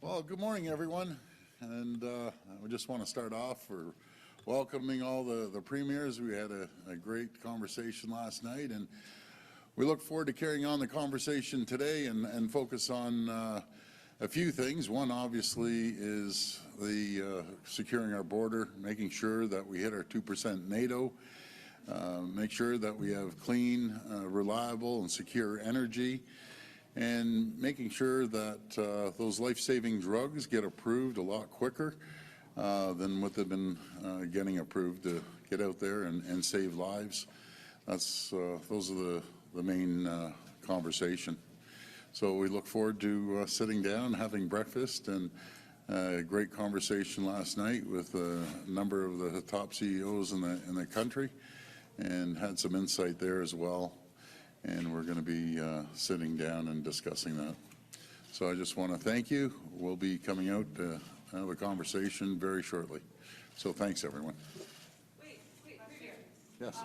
Well, good morning, everyone. And we just want to start off for welcoming all the premiers. We had a great conversation last night, and we look forward to carrying on the conversation today and focus on a few things. One, obviously, is the securing our border, making sure that we hit our 2% NATO, make sure that we have clean, reliable, and secure energy, and making sure that those life-saving drugs get approved a lot quicker than what they've been getting approved to get out there and save lives. Those are the main conversation. So we look forward to sitting down, having breakfast, and a great conversation last night with a number of the top CEOs in the country, and had some insight there as well. And we're going to be sitting down and discussing that. So I just want to thank you. We'll be coming out to have a conversation very shortly. So thanks, everyone. Wait, Premier. Yes.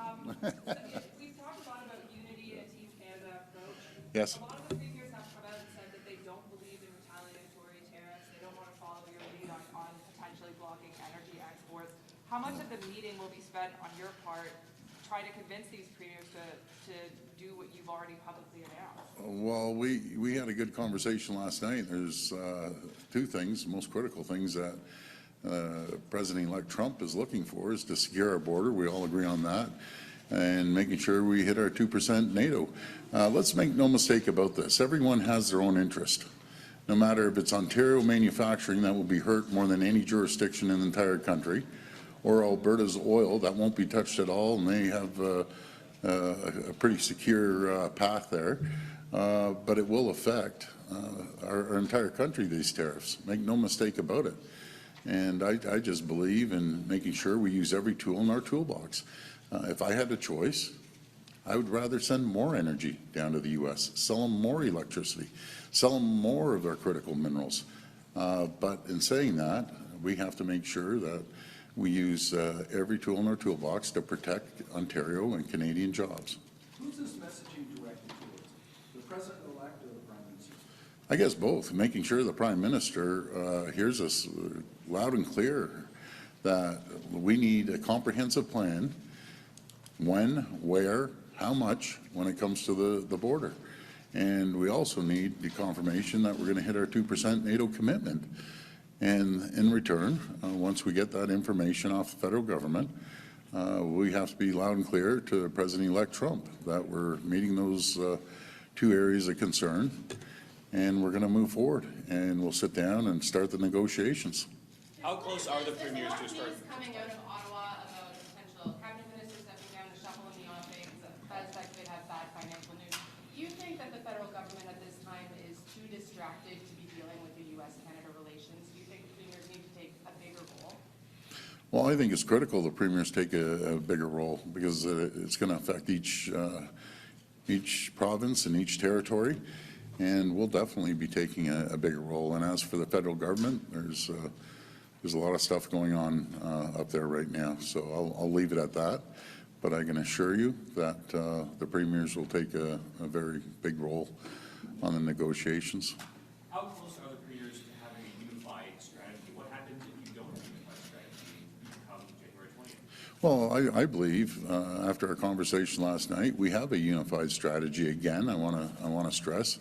We've talked a lot about unity and Team Canada approach. Yes. A lot of the premiers have come out and said that they don't believe in retaliatory tariffs. They don't want to follow your lead on potentially blocking energy exports. How much of the meeting will be spent on your part trying to convince these premiers to do what you've already publicly announced? Well, we had a good conversation last night. There's two things, most critical things that President-elect Trump is looking for is to secure our border. We all agree on that. And making sure we hit our 2% NATO. Let's make no mistake about this. Everyone has their own interest. No matter if it's Ontario manufacturing that will be hurt more than any jurisdiction in the entire country, or Alberta's oil that won't be touched at all, and they have a pretty secure path there. But it will affect our entire country, these tariffs. Make no mistake about it. And I just believe in making sure we use every tool in our toolbox. If I had a choice, I would rather send more energy down to the U.S., sell them more electricity, sell them more of their critical minerals. But in saying that, we have to make sure that we use every tool in our toolbox to protect Ontario and Canadian jobs. Who's this messaging directed towards? The President-elect or the Prime Minister? I guess both. Making sure the Prime Minister hears us loud and clear that we need a comprehensive plan when, where, how much when it comes to the border. And we also need the confirmation that we're going to hit our 2% NATO commitment. And in return, once we get that information off the federal government, we have to be loud and clear to President-elect Trump that we're meeting those two areas of concern, and we're going to move forward, and we'll sit down and start the negotiations. How close are the premiers to start? There's coming out of Ottawa about potential cabinet ministers stepping down to shuffle in the offings. Feds that could have bad financial news. Do you think that the federal government at this time is too distracted to be dealing with the U.S.-Canada relations? Do you think premiers need to take a bigger role? Well, I think it's critical the premiers take a bigger role because it's going to affect each province and each territory, and we'll definitely be taking a bigger role. And as for the federal government, there's a lot of stuff going on up there right now, so I'll leave it at that. But I can assure you that the premiers will take a very big role on the negotiations. How close are the premiers to having a unified strategy? What happens if you don't have a unified strategy come January 20th? Well, I believe after our conversation last night, we have a unified strategy. Again, I want to stress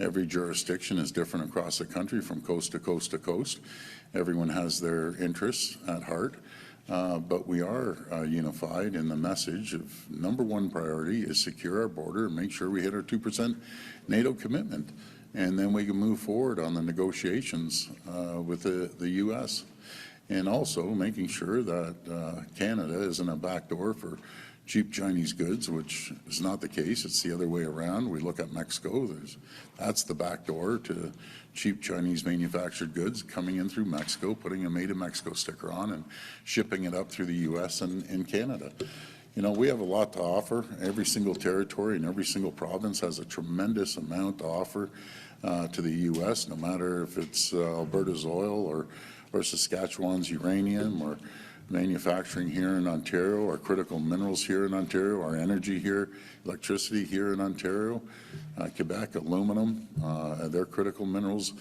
every jurisdiction is different across the country from coast to coast to coast. Everyone has their interests at heart. But we are unified in the message of number one priority is secure our border and make sure we hit our 2% NATO commitment. And then we can move forward on the negotiations with the U.S. And also making sure that Canada isn't a backdoor for cheap Chinese goods, which is not the case. It's the other way around. We look at Mexico. That's the backdoor to cheap Chinese manufactured goods coming in through Mexico, putting a Made in Mexico sticker on and shipping it up through the U.S. and Canada. You know, we have a lot to offer. Every single territory and every single province has a tremendous amount to offer to the U.S., no matter if it's Alberta's oil or Saskatchewan's uranium or manufacturing here in Ontario, our critical minerals here in Ontario, our energy here, electricity here in Ontario, Quebec, aluminum, their critical minerals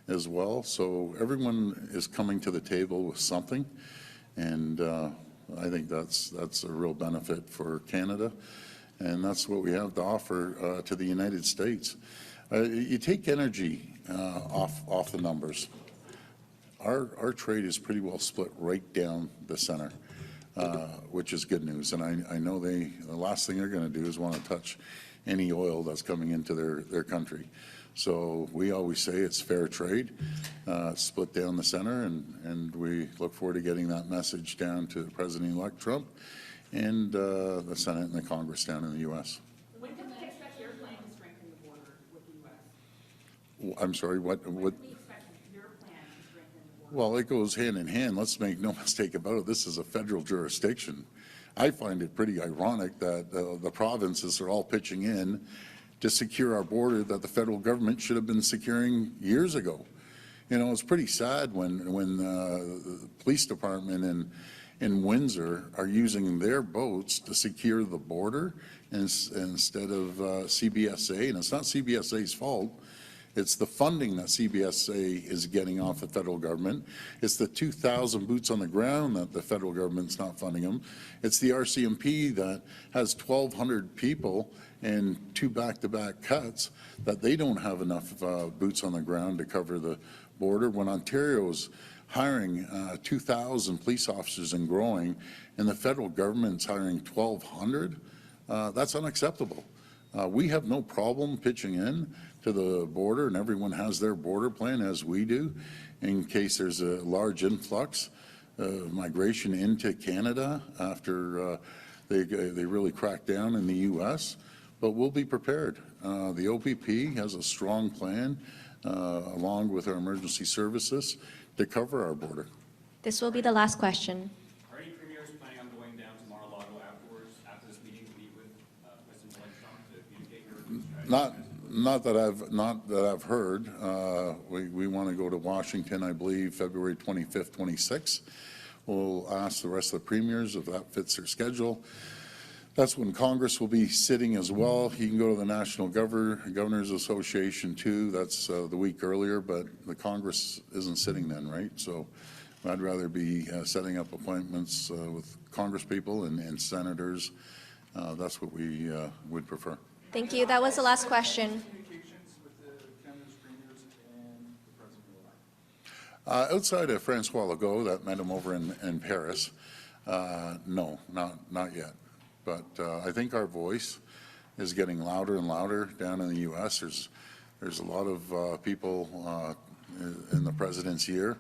as well. So everyone is coming to the table with something, and I think that's a real benefit for Canada, and that's what we have to offer to the United States. You take energy off the numbers. Our trade is pretty well split right down the center, which is good news. And I know the last thing they're going to do is want to touch any oil that's coming into their country. So we always say it's fair trade, split down the center, and we look forward to getting that message down to President-elect Trump and the Senate and the Congress down in the U.S. When can we expect your plan to strengthen the border with the U.S.? I'm sorry, what? When can we expect your plan to strengthen the border? Well, it goes hand in hand. Let's make no mistake about it. This is a federal jurisdiction. I find it pretty ironic that the provinces are all pitching in to secure our border that the federal government should have been securing years ago. You know, it's pretty sad when the police department in Windsor are using their boats to secure the border instead of CBSA, and it's not CBSA's fault. It's the funding that CBSA is getting off the federal government. It's the 2,000 boots on the ground that the federal government's not funding them. It's the RCMP that has 1,200 people and 2 back-to-back cuts that they don't have enough boots on the ground to cover the border. When Ontario's hiring 2,000 police officers and growing, and the federal government's hiring 1,200, that's unacceptable. We have no problem pitching in to the border, and everyone has their border plan, as we do, in case there's a large influx of migration into Canada after they really crack down in the U.S., but we'll be prepared. The OPP has a strong plan, along with our emergency services, to cover our border. This will be the last question. Are any premiers planning on going down to Mar-a-Lago afterwards, after this meeting, to meet with President-elect Trump to communicate your strategy? Not that I've heard. We want to go to Washington, I believe, February 25th, 26th. We'll ask the rest of the premiers if that fits their schedule. That's when Congress will be sitting as well. You can go to the National Governors Association too. That's the week earlier, but the Congress isn't sitting then, right? So I'd rather be setting up appointments with Congress people and senators. That's what we would prefer. Thank you. That was the last question. Communications with the Canada's premiers and the President-elect? Outside of Francois Legault, that met him over in Paris, no, not yet. But I think our voice is getting louder and louder down in the U.S. There's a lot of people in the president's ear.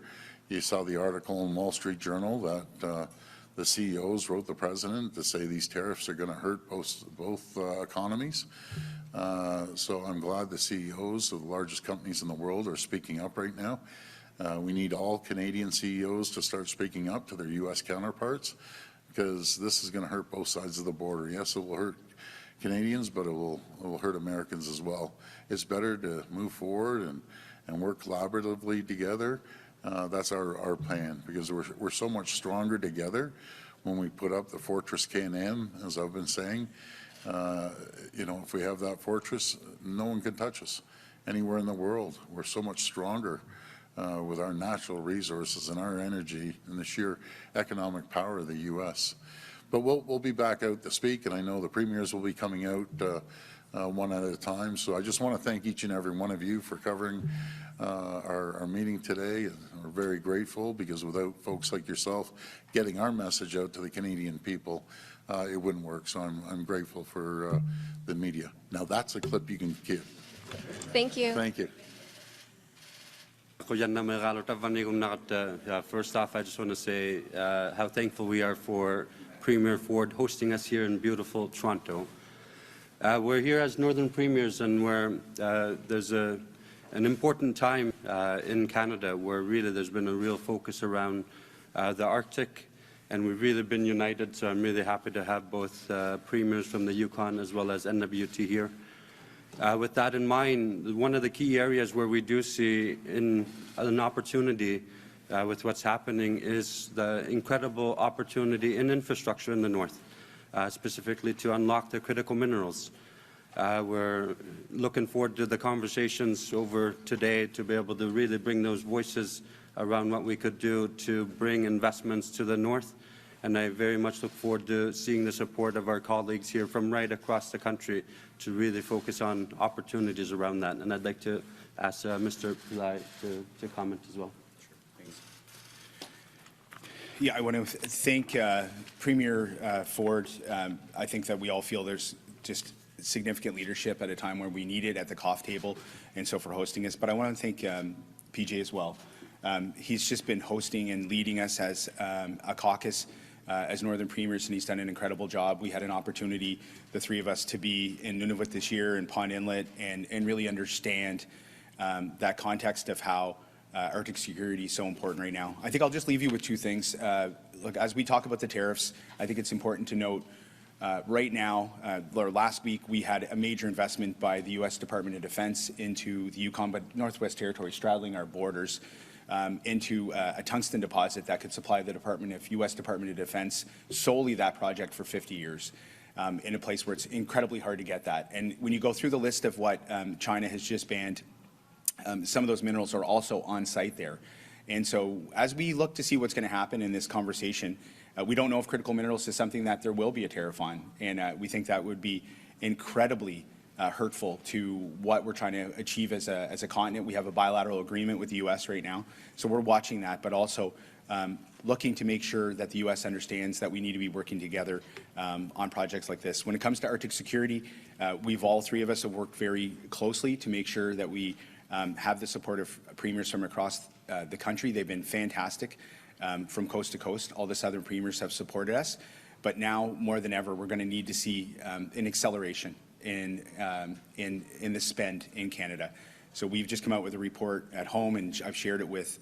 You saw the article in Wall Street Journal that the CEOs wrote the president to say these tariffs are going to hurt both economies. So I'm glad the CEOs of the largest companies in the world are speaking up right now. We need all Canadian CEOs to start speaking up to their U.S. counterparts, because this is going to hurt both sides of the border. Yes, it will hurt Canadians, but it will hurt Americans as well. It's better to move forward and work collaboratively together. That's our plan, because we're so much stronger together when we put up the Fortress Can-Am, as I've been saying. You know, if we have that fortress, no one can touch us anywhere in the world. We're so much stronger with our natural resources and our energy and the sheer economic power of the U.S. But we'll be back out to speak, and I know the premiers will be coming out one at a time. So I just want to thank each and every one of you for covering our meeting today. We're very grateful, because without folks like yourself getting our message out to the Canadian people, it wouldn't work. So I'm grateful for the media. Now that's a clip you can keep. Thank you. Thank you. First off, I just want to say how thankful we are for Premier Ford hosting us here in beautiful Toronto. We're here as Northern Premiers, and there's an important time in Canada where really there's been a real focus around the Arctic, and we've really been united. So I'm really happy to have both premiers from the Yukon as well as NWT here. With that in mind, one of the key areas where we do see an opportunity with what's happening is the incredible opportunity in infrastructure in the north, specifically to unlock the critical minerals. We're looking forward to the conversations over today to be able to really bring those voices around what we could do to bring investments to the north. And I very much look forward to seeing the support of our colleagues here from right across the country to really focus on opportunities around that. And I'd like to ask Mr. Pillai to comment as well. Yeah, I want to thank Premier Ford. I think that we all feel there's just significant leadership at a time where we need it at the COF table, and so for hosting us. But I want to thank PJ as well. He's just been hosting and leading us as a caucus as Northern Premiers, and he's done an incredible job. We had an opportunity, the three of us, to be in Nunavut this year in Pond Inlet and really understand that context of how Arctic security is so important right now. I think I'll just leave you with two things. Look, as we talk about the tariffs, I think it's important to note right now, or last week, we had a major investment by the U.S. Department of Defense into the Yukon, but Northwest Territory straddling our borders, into a tungsten deposit that could supply the U.S. Department of Defense solely that project for 50 years. In a place where it's incredibly hard to get that. And when you go through the list of what China has just banned, some of those minerals are also on site there. And so as we look to see what's going to happen in this conversation, we don't know if critical minerals is something that there will be a tariff on. And we think that would be incredibly hurtful to what we're trying to achieve as a continent. We have a bilateral agreement with the U.S. right now, so we're watching that, but also looking to make sure that the U.S. understands that we need to be working together on projects like this. When it comes to Arctic security, all three of us have worked very closely to make sure that we have the support of premiers from across the country. They've been fantastic from coast to coast. All the southern premiers have supported us, but now more than ever, we're going to need to see an acceleration in the spend in Canada. So we've just come out with a report at home, and I've shared it with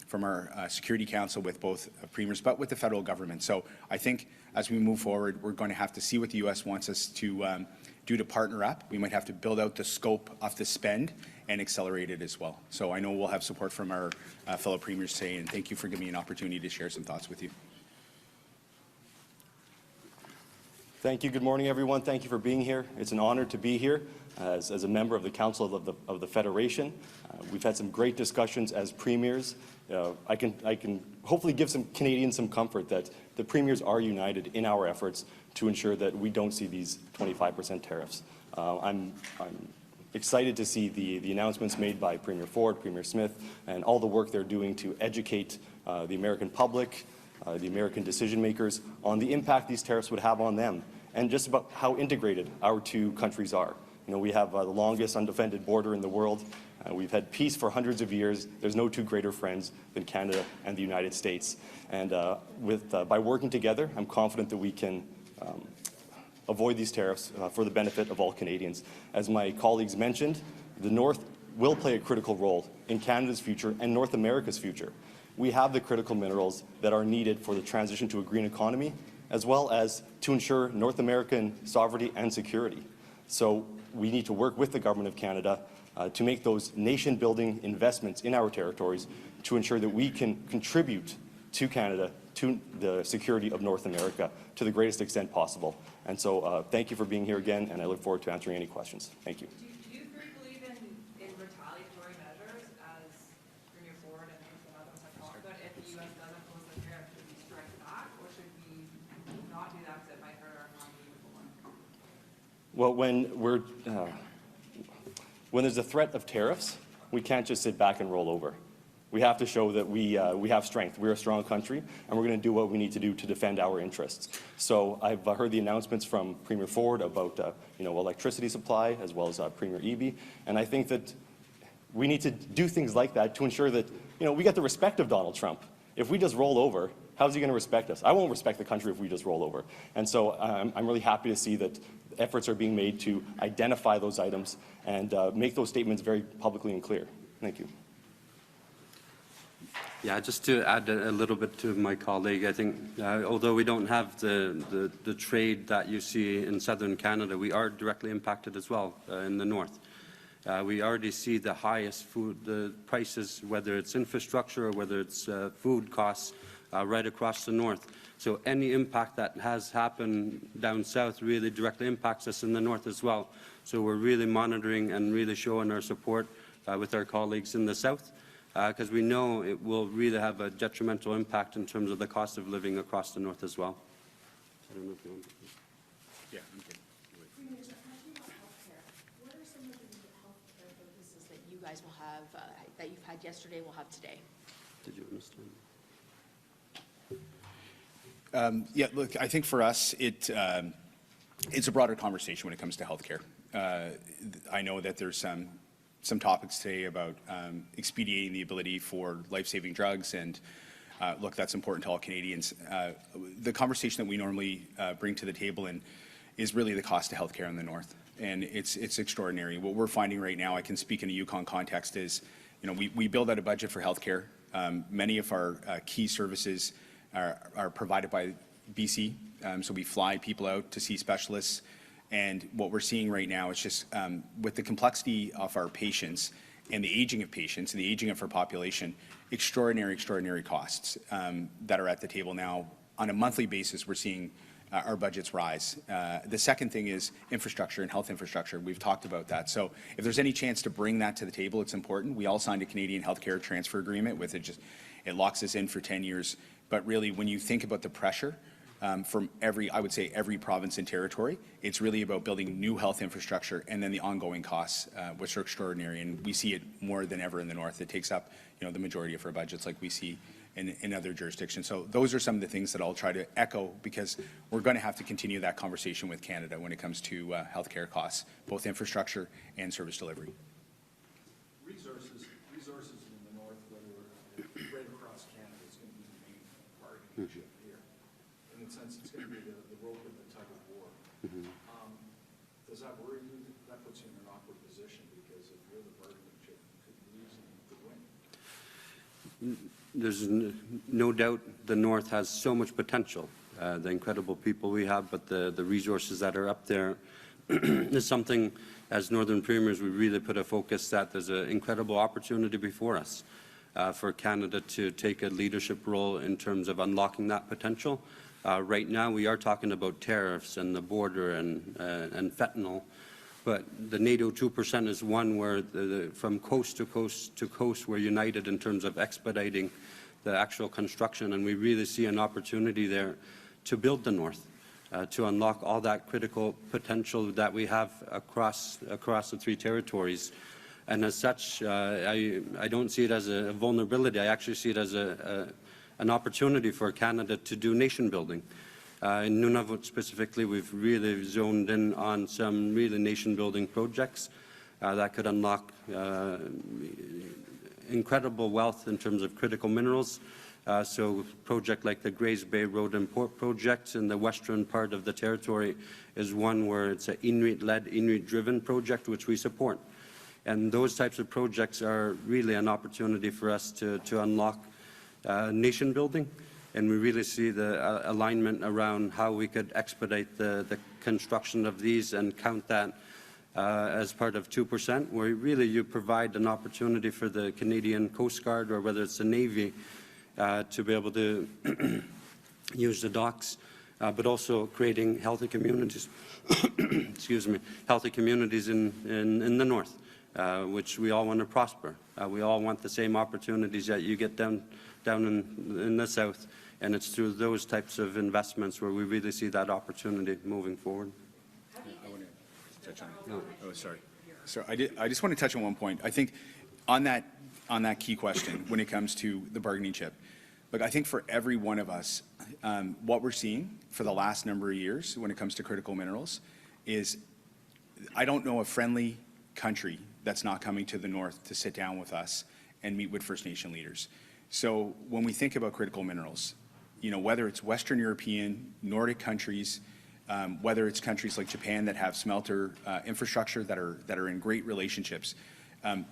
from our Security Council with both premiers, but with the federal government. So I think as we move forward, we're going to have to see what the U.S. wants us to do to partner up. We might have to build out the scope of the spend and accelerate it as well. So I know we'll have support from our fellow premiers today, and thank you for giving me an opportunity to share some thoughts with you. Thank you. Good morning, everyone. Thank you for being here. It's an honor to be here as a member of the Council of the Federation. We've had some great discussions as premiers. I can hopefully give some Canadians some comfort that the premiers are united in our efforts to ensure that we don't see these 25% tariffs. I'm excited to see the announcements made by Premier Ford, Premier Smith, and all the work they're doing to educate the American public, the American decision makers on the impact these tariffs would have on them, and just about how integrated our two countries are. You know, we have the longest undefended border in the world. We've had peace for hundreds of years. There's no two greater friends than Canada and the United States. And by working together, I'm confident that we can avoid these tariffs for the benefit of all Canadians. As my colleagues mentioned, the North will play a critical role in Canada's future and North America's future. We have the critical minerals that are needed for the transition to a green economy, as well as to ensure North American sovereignty and security. So we need to work with the Government of Canada to make those nation-building investments in our territories to ensure that we can contribute to Canada, to the security of North America, to the greatest extent possible. And so thank you for being here again, and I look forward to answering any questions. Thank you. Do you three believe in retaliatory measures, as Premier Ford and some others have talked about? If the U.S. does impose a tariff, should we strike back, or should we not do that because it might hurt our economy with the one? Well, when there's a threat of tariffs, we can't just sit back and roll over. We have to show that we have strength. We're a strong country, and we're going to do what we need to do to defend our interests. So I've heard the announcements from Premier Ford about electricity supply, as well as Premier Eby, and I think that we need to do things like that to ensure that we get the respect of Donald Trump. If we just roll over, how's he going to respect us? I won't respect the country if we just roll over. And so I'm really happy to see that efforts are being made to identify those items and make those statements very publicly and clear. Thank you. Yeah, just to add a little bit to my colleague, I think although we don't have the trade that you see in southern Canada, we are directly impacted as well in the north. We already see the highest the prices, whether it's infrastructure or whether it's food costs, right across the north. So any impact that has happened down south really directly impacts us in the north as well. So we're really monitoring and really showing our support with our colleagues in the south, because we know it will really have a detrimental impact in terms of the cost of living across the north as well. I don't know if you want to. Yeah, I'm good. Premier, talking about healthcare, what are some of the healthcare focuses that you guys will have, that you've had yesterday, will have today? Did you understand? Yeah, look, I think for us, it's a broader conversation when it comes to healthcare. I know that there's some topics today about expediting the ability for life-saving drugs, and look, that's important to all Canadians. The conversation that we normally bring to the table is really the cost of healthcare in the north, and it's extraordinary. What we're finding right now, I can speak in a Yukon context, is we build out a budget for healthcare. Many of our key services are provided by BC, so we fly people out to see specialists. And what we're seeing right now is just with the complexity of our patients and the aging of patients and the aging of our population, extraordinary costs that are at the table now. On a monthly basis, we're seeing our budgets rise. The second thing is infrastructure and health infrastructure. We've talked about that. So if there's any chance to bring that to the table, it's important. We all signed a Canadian healthcare transfer agreement with it. It locks us in for 10 years. But really, when you think about the pressure from I would say every province and territory, it's really about building new health infrastructure and then the ongoing costs, which are extraordinary. And we see it more than ever in the north. It takes up, the majority of our budgets, like we see in other jurisdictions. So those are some of the things that I'll try to echo, because we're going to have to continue that conversation with Canada when it comes to healthcare costs, both infrastructure and service delivery. Resources in the north, whether right across Canada, is going to be the main bargaining chip here. In a sense, it's going to be the rope in the tug of war. Does that worry you? That puts you in an awkward position, because if you're the bargaining chip, you could lose and you could win. There's no doubt the north has so much potential, the incredible people we have, but the resources that are up there is something, as Northern Premiers, we really put a focus that there's an incredible opportunity before us for Canada to take a leadership role in terms of unlocking that potential. Right now, we are talking about tariffs and the border and fentanyl, but the NATO 2% is one where from coast to coast to coast, we're united in terms of expediting the actual construction, and we really see an opportunity there to build the north, to unlock all that critical potential that we have across the three territories. And as such, I don't see it as a vulnerability. I actually see it as an opportunity for Canada to do nation building. In Nunavut specifically, we've really zoned in on some really nation-building projects that could unlock incredible wealth in terms of critical minerals. So a project like the Grays Bay Road and Port project in the western part of the territory is one where it's an Inuit-led, Inuit-driven project, which we support. And those types of projects are really an opportunity for us to unlock nation building. And we really see the alignment around how we could expedite the construction of these and count that as part of 2%, where really you provide an opportunity for the Canadian Coast Guard, or whether it's the Navy, to be able to use the docks, but also creating healthy communities, excuse me, healthy communities in the north, which we all want to prosper. We all want the same opportunities that you get down in the south, and it's through those types of investments where we really see that opportunity moving forward. I want to touch on it. Oh, sorry. So I just want to touch on one point. I think on that key question, when it comes to the bargaining chip, look, I think for every one of us, what we're seeing for the last number of years when it comes to critical minerals is, I don't know a friendly country that's not coming to the north to sit down with us and meet with First Nation leaders. So when we think about critical minerals, whether it's Western European, Nordic countries, whether it's countries like Japan that have smelter infrastructure that are in great relationships,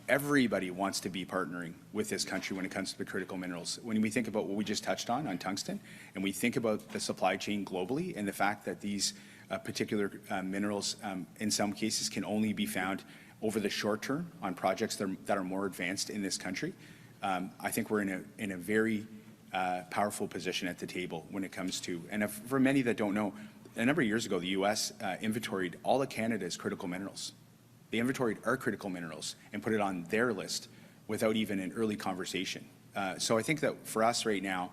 everybody wants to be partnering with this country when it comes to the critical minerals. When we think about what we just touched on tungsten, and we think about the supply chain globally and the fact that these particular minerals in some cases can only be found over the short term on projects that are more advanced in this country, I think we're in a very powerful position at the table when it comes to, and for many that don't know, a number of years ago, the U.S. Inventoried all of Canada's critical minerals. They inventoried our critical minerals and put it on their list without even an early conversation. So I think that for us right now,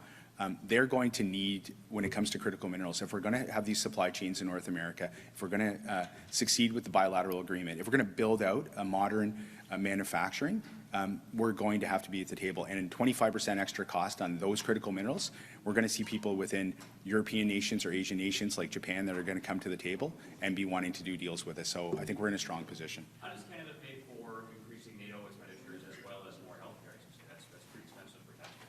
they're going to need, when it comes to critical minerals, if we're going to have these supply chains in North America, if we're going to succeed with the bilateral agreement, if we're going to build out a modern manufacturing, we're going to have to be at the table. And in 25% extra cost on those critical minerals, we're going to see people within European nations or Asian nations like Japan that are going to come to the table and be wanting to do deals with us. So I think we're in a strong position. How does Canada pay for increasing NATO expenditures as well as more healthcare? That's pretty expensive for taxpayers.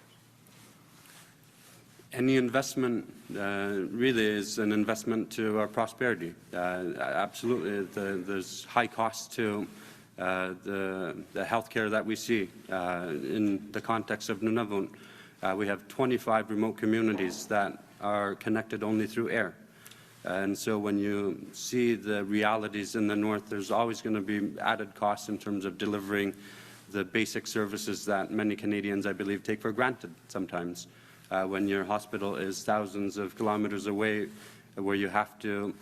Any investment really is an investment to our prosperity. Absolutely, there's high costs to the healthcare that we see in the context of Nunavut. We have 25 remote communities that are connected only through air. And so when you see the realities in the north, there's always going to be added costs in terms of delivering the basic services that many Canadians, I believe, take for granted sometimes. When your hospital is thousands of kilometers away, where you have to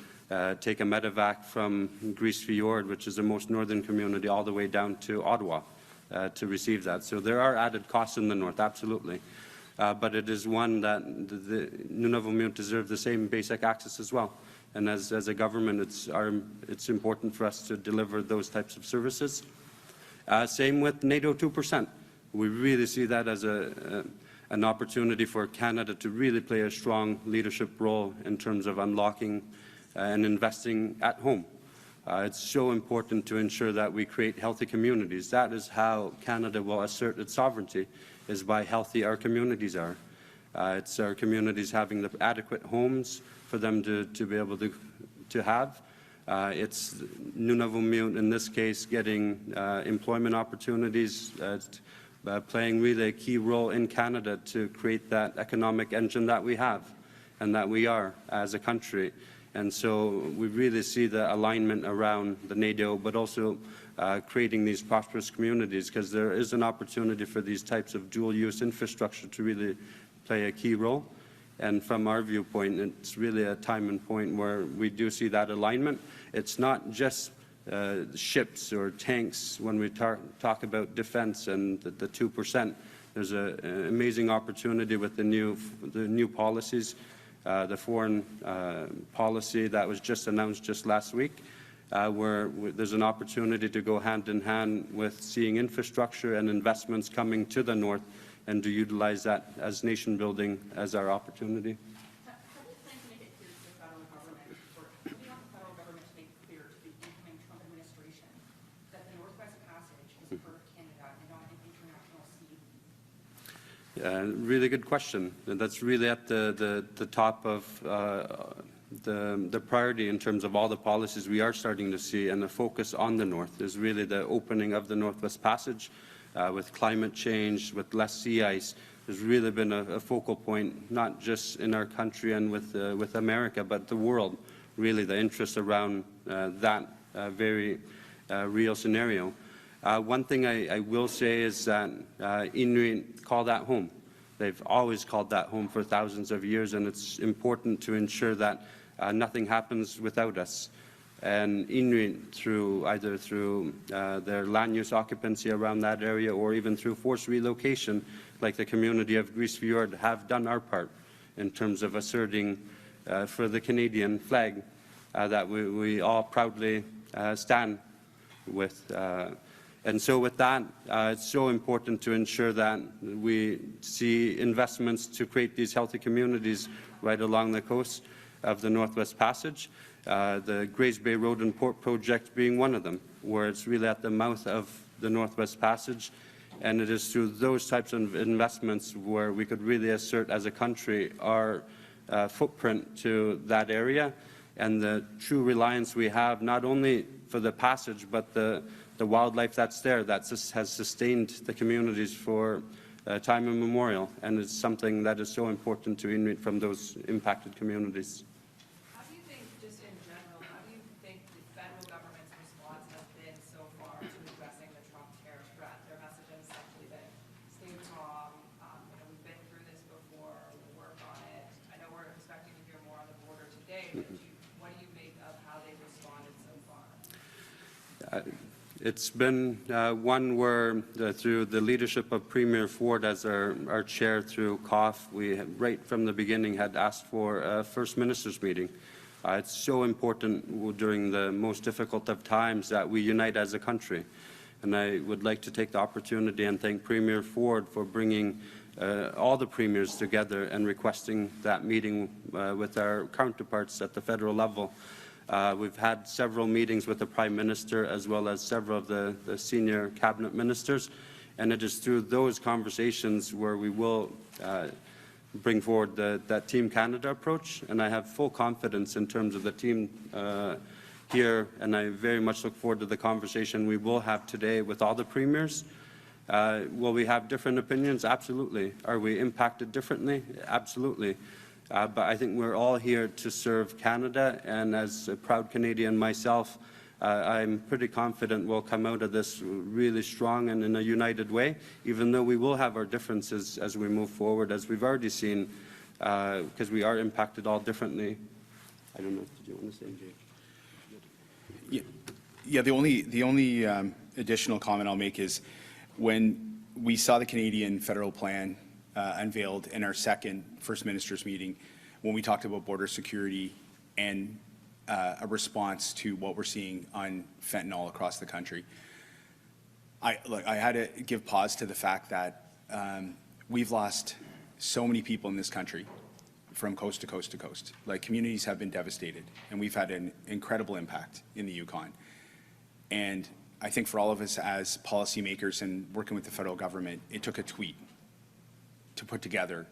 take a medevac from Grise Fiord, which is the most northern community, all the way down to Ottawa to receive that. So there are added costs in the north, absolutely. But it is one that the Nunavut deserve the same basic access as well. And as a government, it's important for us to deliver those types of services. Same with NATO 2%. We really see that as an opportunity for Canada to really play a strong leadership role in terms of unlocking and investing at home. It's so important to ensure that we create healthy communities. That is how Canada will assert its sovereignty, is by healthy our communities are. It's our communities having the adequate homes for them to be able to have. It's Nunavut, in this case, getting employment opportunities, playing really a key role in Canada to create that economic engine that we have and that we are as a country. And so we really see the alignment around the NATO, but also creating these prosperous communities, because there is an opportunity for these types of dual-use infrastructure to really play a key role. And from our viewpoint, it's really a time and point where we do see that alignment. It's not just ships or tanks when we talk about defense and the 2%. There's an amazing opportunity with the new policies. The foreign policy that was just announced just last week, where there's an opportunity to go hand in hand with seeing infrastructure and investments coming to the north and to utilize that as nation building as our opportunity. How do you plan to make it clear to the federal government, or how do you want the federal government to make it clear to the incoming Trump administration that the Northwest Passage is for Canada and not an international sea? Really good question. That's really at the top of the priority in terms of all the policies we are starting to see, and the focus on the north is really the opening of the Northwest Passage. With climate change, with less sea ice, there's really been a focal point, not just in our country and with America, but the world, really the interest around that very real scenario. One thing I will say is that Inuit call that home. They've always called that home for thousands of years, and it's important to ensure that nothing happens without us. And Inuit, either through their land use occupancy around that area or even through forced relocation, like the community of Grise Fiord, have done our part in terms of asserting for the Canadian flag that we all proudly stand with. And so with that, it's so important to ensure that we see investments to create these healthy communities right along the coast of the Northwest Passage. The Grays Bay Road and Port Project being one of them, where it's really at the mouth of the Northwest Passage. And it is through those types of investments where we could really assert as a country our footprint to that area and the true reliance we have, not only for the passage, but the wildlife that's there that has sustained the communities for time immemorial. And it's something that is so important to Inuit from those impacted communities. How do you think, just in general, how do you think the federal government's response has been so far to It's been one where, through the leadership of Premier Ford as our chair through COF, we right from the beginning had asked for a First Minister's meeting. It's so important during the most difficult of times that we unite as a country. And I would like to take the opportunity and thank Premier Ford for bringing all the premiers together and requesting that meeting with our counterparts at the federal level. We've had several meetings with the Prime Minister as well as several of the senior cabinet ministers, and it is through those conversations where we will bring forward that Team Canada approach, and I have full confidence in terms of the team here, and I very much look forward to the conversation we will have today with all the premiers. Will we have different opinions? Absolutely. Are we impacted differently? Absolutely. But I think we're all here to serve Canada, and as a proud Canadian myself, I'm pretty confident we'll come out of this really strong and in a united way, even though we will have our differences as we move forward, as we've already seen, because we are impacted all differently. I don't know, did you want to say, Jay? Yeah, the only additional comment I'll make is when we saw the Canadian federal plan unveiled in our second First Minister's meeting, when we talked about border security and a response to what we're seeing on fentanyl across the country, I had to give pause to the fact that we've lost so many people in this country from coast to coast to coast. Like, communities have been devastated, and we've had an incredible impact in the Yukon. And I think for all of us as policymakers and working with the federal government, it took a tweet to put together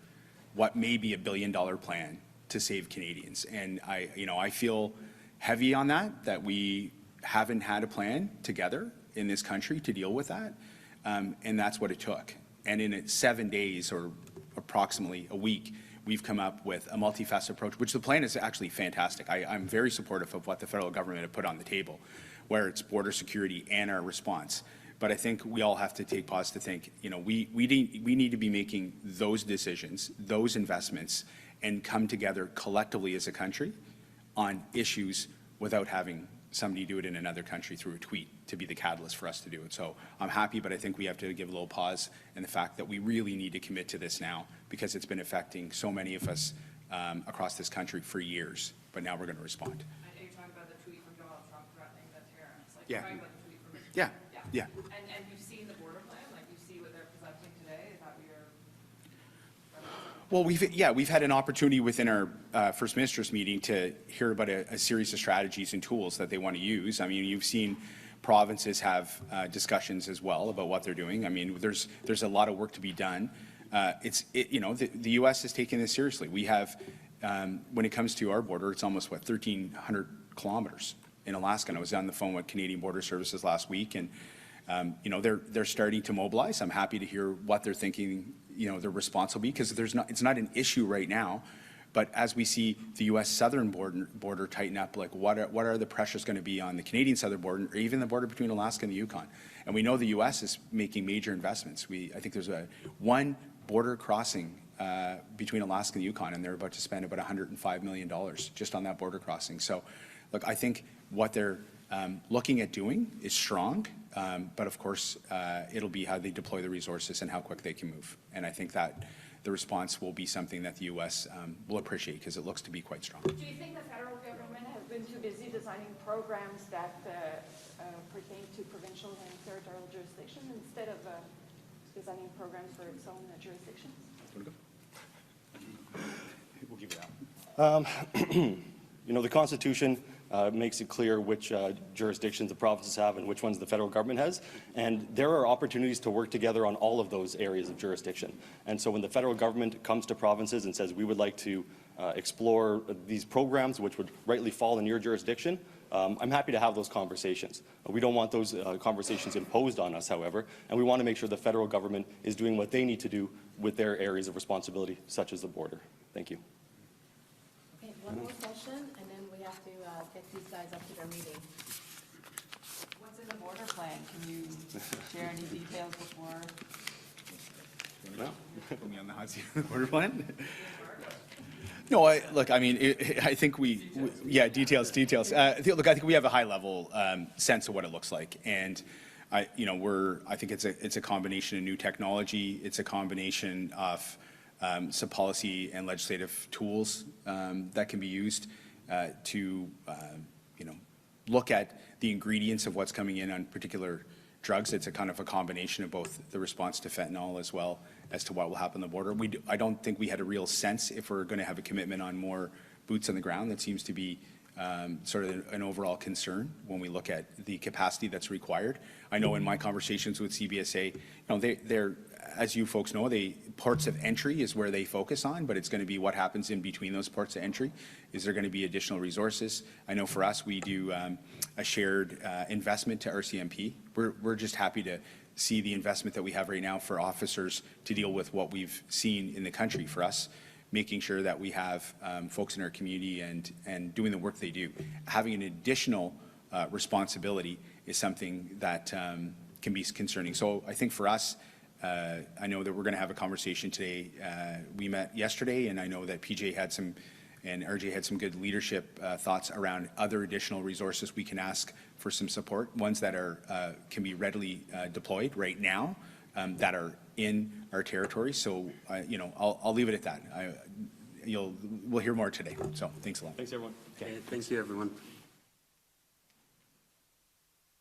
what may be $1 billion plan to save Canadians. And I feel heavy on that we haven't had a plan together in this country to deal with that. And that's what it took. And in 7 days, or approximately a week, we've come up with a multifaceted approach, which the plan is actually fantastic. I'm very supportive of what the federal government have put on the table, where it's border security and our response. But I think we all have to take pause to think, we need to be making those decisions, those investments, and come together collectively as a country on issues without having somebody do it in another country through a tweet to be the catalyst for us to do it. So I'm happy, but I think we have to give a little pause in the fact that we really need to commit to this now, because it's been affecting so many of us across this country for years. But now we're going to respond. I know you're talking about the tweet from Donald Trump threatening the tariffs. Like, Yeah. you're talking about the tweet from Mr. Yeah. Trump. Yeah. And you've seen the border plan? Like, you see what they're presenting today? Is that what you're... Well, we've had an opportunity within our First Minister's meeting to hear about a series of strategies and tools that they want to use. I mean, you've seen provinces have discussions as well about what they're doing. I mean, there's a lot of work to be done. The U.S. is taking this seriously. We have, when it comes to our border, it's almost 1,300 kilometers in Alaska. And I was on the phone with Canadian Border Services last week, and they're starting to mobilize. I'm happy to hear what they're thinking, their response will be, because it's not an issue right now. But as we see the U.S. southern border tighten up, like what are the pressures going to be on the Canadian southern border, or even the border between Alaska and the Yukon? And we know the U.S. is making major investments. I think there's one border crossing between Alaska and the Yukon, and they're about to spend about $105 million just on that border crossing. So, look, I think what they're looking at doing is strong, but of course, it'll be how they deploy the resources and how quick they can move. And I think that the response will be something that the U.S. Will appreciate, because it looks to be quite strong. Do you think the federal government has been too busy designing programs that pertain to provincial and territorial jurisdiction instead of designing programs for its own jurisdictions? We'll give it out. The Constitution makes it clear which jurisdictions the provinces have and which ones the federal government has. And there are opportunities to work together on all of those areas of jurisdiction. And so when the federal government comes to provinces and says, we would like to explore these programs which would rightly fall in your jurisdiction, I'm happy to have those conversations. We don't want those conversations imposed on us, however, and we want to make sure the federal government is doing what they need to do with their areas of responsibility, such as the border. Thank you. Okay, one more session, and then we have to get these guys up to their meeting. What's in the border plan? Can you share any details before? Put me on the hot seat of the border plan. No, look, I mean, I think yeah, details. Look, I think we have a high-level sense of what it looks like, and I think it's a combination of new technology. It's a combination of some policy and legislative tools that can be used to, look at the ingredients of what's coming in on particular drugs. It's a kind of a combination of both the response to fentanyl as well as to what will happen on the border. I don't think we had a real sense if we're going to have a commitment on more boots on the ground. That seems to be sort of an overall concern when we look at the capacity that's required. I know in my conversations with CBSA, they're, as you folks know, ports of entry is where they focus on, but it's going to be what happens in between those ports of entry. Is there going to be additional resources? I know for us, we do a shared investment to RCMP. We're just happy to see the investment that we have right now for officers to deal with what we've seen in the country. For us, making sure that we have folks in our community and doing the work they do. Having an additional responsibility is something that can be concerning. So I think for us, I know that we're going to have a conversation today. We met yesterday, and I know that PJ had some, and RJ had some good leadership thoughts around other additional resources we can ask for some support, ones that can be readily deployed right now, that are in our territory. So, I'll leave it at that. We'll hear more today. So thanks a lot. Thanks, everyone. Okay, thank you, everyone.